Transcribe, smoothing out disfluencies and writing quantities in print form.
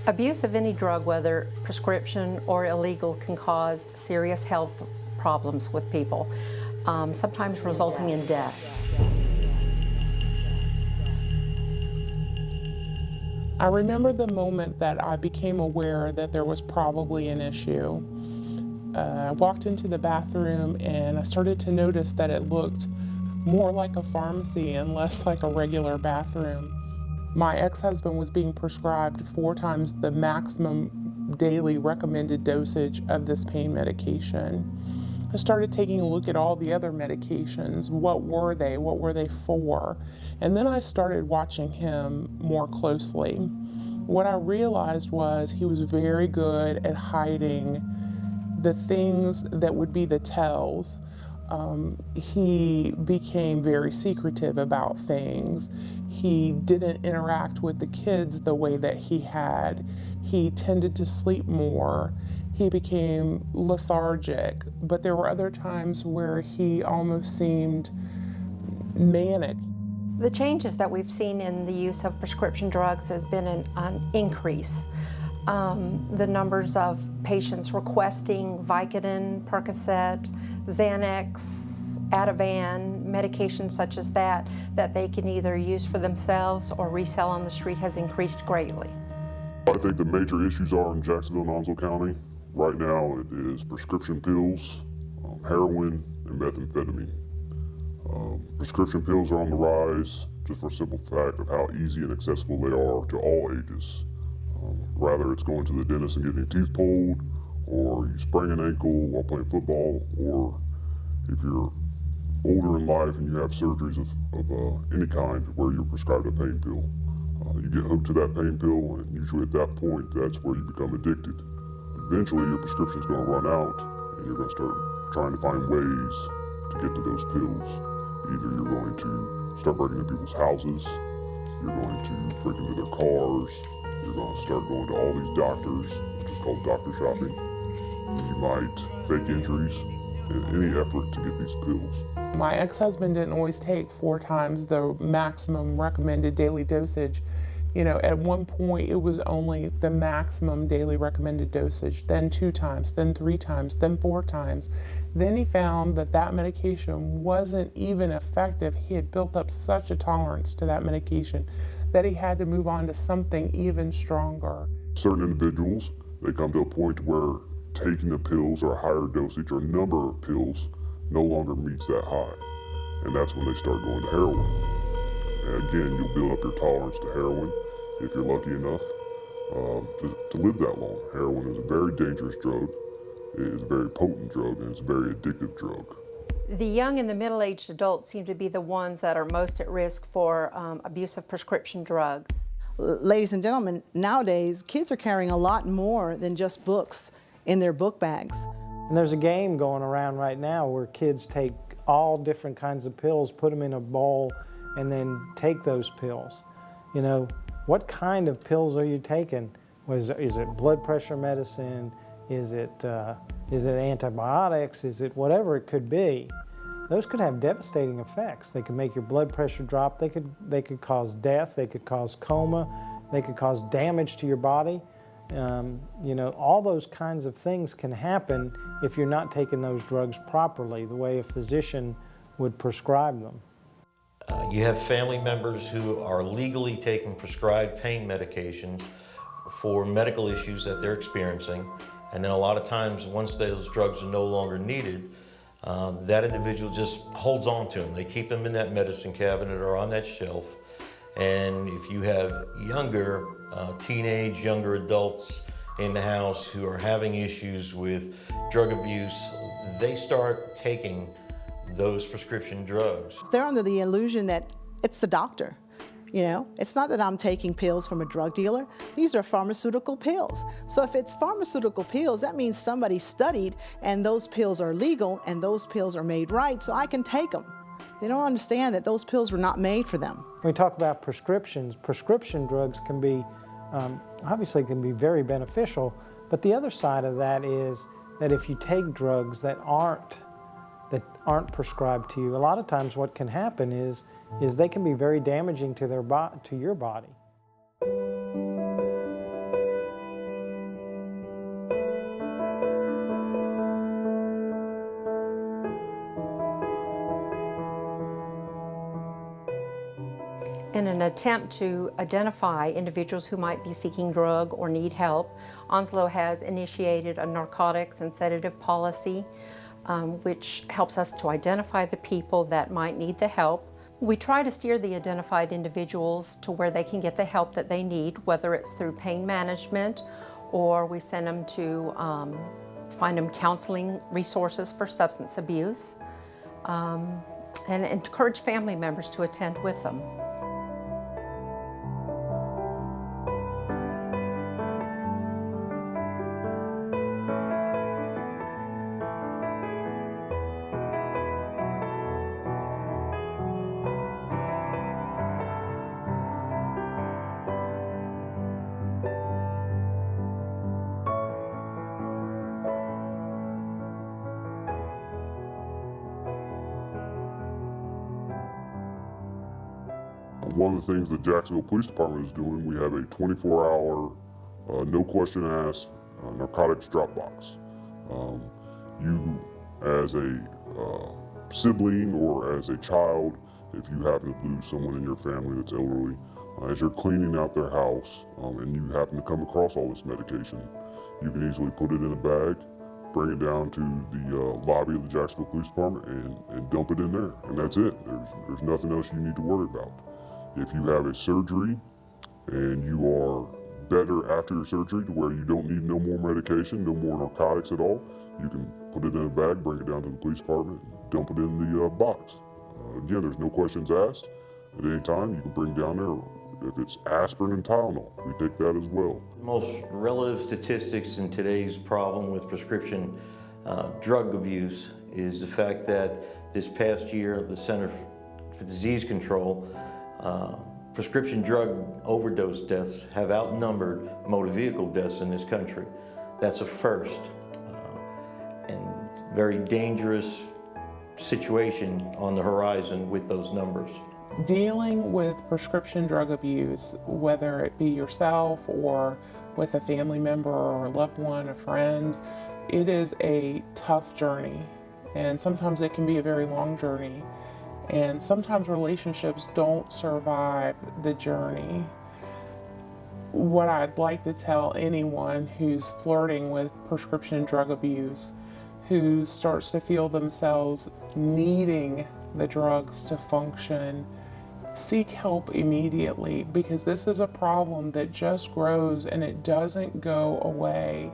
Abuse of any drug, whether prescription or illegal, can cause serious health problems with people, sometimes resulting in death. I remember the moment that I became aware that there was probably an issue. I walked into the bathroom and I started to notice that it looked more like a pharmacy and less like a regular bathroom. My ex-husband was being prescribed 4 times the maximum daily recommended dosage of this pain medication. I started taking a look at all the other medications. What were they? What were they for? And then I started watching him more closely. What I realized was he was very good at hiding the things that would be the tells. He became very secretive about things. He didn't interact with the kids the way that he had. He tended to sleep more. He became lethargic, but there were other times where he almost seemed manic. The changes that we've seen in the use of prescription drugs has been an increase. The numbers of patients requesting Vicodin, Percocet, Xanax, Ativan, medications such as that they can either use for themselves or resell on the street has increased greatly. I think the major issues are in Jacksonville and Onslow County. Right now it is prescription pills, heroin, and methamphetamine. Prescription pills are on the rise just for a simple fact of how easy and accessible they are to all ages. Rather it's going to the dentist and getting your teeth pulled, or you sprain an ankle while playing football, or if you're older in life and you have surgeries of any kind where you're prescribed a pain pill. You get hooked to that pain pill, and usually at that point, that's where you become addicted. Eventually, your prescription's going to run out, and you're going to start trying to find ways to get to those pills. Either you're going to start breaking into people's houses, you're going to break into their cars, you're going to start going to all these doctors, which is called doctor shopping. You might fake injuries in any effort to get these pills. My ex-husband didn't always take 4 times the maximum recommended daily dosage. You know, at one point it was only the maximum daily recommended dosage, then 2 times, then 3 times, then 4 times. Then he found that that medication wasn't even effective. He had built up such a tolerance to that medication that he had to move on to something even stronger. Certain individuals, they come to a point where taking the pills or a higher dosage or number of pills no longer meets that high. And that's when they start going to heroin. And again, you'll build up your tolerance to heroin if you're lucky enough to live that long. Heroin is a very dangerous drug. It is a very potent drug, and it's a very addictive drug. The young and the middle-aged adults seem to be the ones that are most at risk for abuse of prescription drugs. Ladies and gentlemen, nowadays kids are carrying a lot more than just books in their book bags. And there's a game going around right now where kids take all different kinds of pills, put them in a bowl, and then take those pills. You know, what kind of pills are you taking? Is it blood pressure medicine? Is it antibiotics? Is it whatever it could be? Those could have devastating effects. They could make your blood pressure drop. They could cause death. They could cause coma. They could cause damage to your body. You know, all those kinds of things can happen if you're not taking those drugs properly, the way a physician would prescribe them. You have family members who are legally taking prescribed pain medications for medical issues that they're experiencing, and then a lot of times once those drugs are no longer needed, that individual just holds on to them. They keep them in that medicine cabinet or on that shelf. And if you have younger, younger adults in the house who are having issues with drug abuse, they start taking those prescription drugs. They're under the illusion that it's the doctor. You know, it's not that I'm taking pills from a drug dealer. These are pharmaceutical pills. So if it's pharmaceutical pills, that means somebody studied and those pills are legal and those pills are made right, so I can take them. They don't understand that those pills were not made for them. When we talk about prescriptions, prescription drugs can be, obviously can be very beneficial, but the other side of that is that if you take drugs that aren't prescribed to you, a lot of times what can happen is they can be very damaging to your body. In an attempt to identify individuals who might be seeking drug or need help, Onslow has initiated a narcotics and sedative policy, which helps us to identify the people that might need the help. We try to steer the identified individuals to where they can get the help that they need, whether it's through pain management or we send them to find them counseling resources for substance abuse, and encourage family members to attend with them. One of the things the Jacksonville Police Department is doing, we have a 24-hour, no question asked narcotics drop box. You, as a sibling or as a child, if you happen to lose someone in your family that's elderly, as you're cleaning out their house and you happen to come across all this medication, you can easily put it in a bag, bring it down to the lobby of the Jacksonville Police Department and dump it in there, and that's it. There's nothing else you need to worry about. If you have a surgery and you are better after your surgery to where you don't need no more medication, no more narcotics at all, you can put it in a bag, bring it down to the police department, dump it in the box. Again, there's no questions asked. At any time, you can bring down there, if it's aspirin and Tylenol, we take that as well. The most relative statistics in today's problem with prescription drug abuse is the fact that this past year, the Center for Disease Control prescription drug overdose deaths have outnumbered motor vehicle deaths in this country. That's a first, and very dangerous situation on the horizon with those numbers. Dealing with prescription drug abuse, whether it be yourself or with a family member or a loved one, a friend, it is a tough journey, and sometimes it can be a very long journey. And sometimes relationships don't survive the journey. What I'd like to tell anyone who's flirting with prescription drug abuse, who starts to feel themselves needing the drugs to function, seek help immediately, because this is a problem that just grows and it doesn't go away.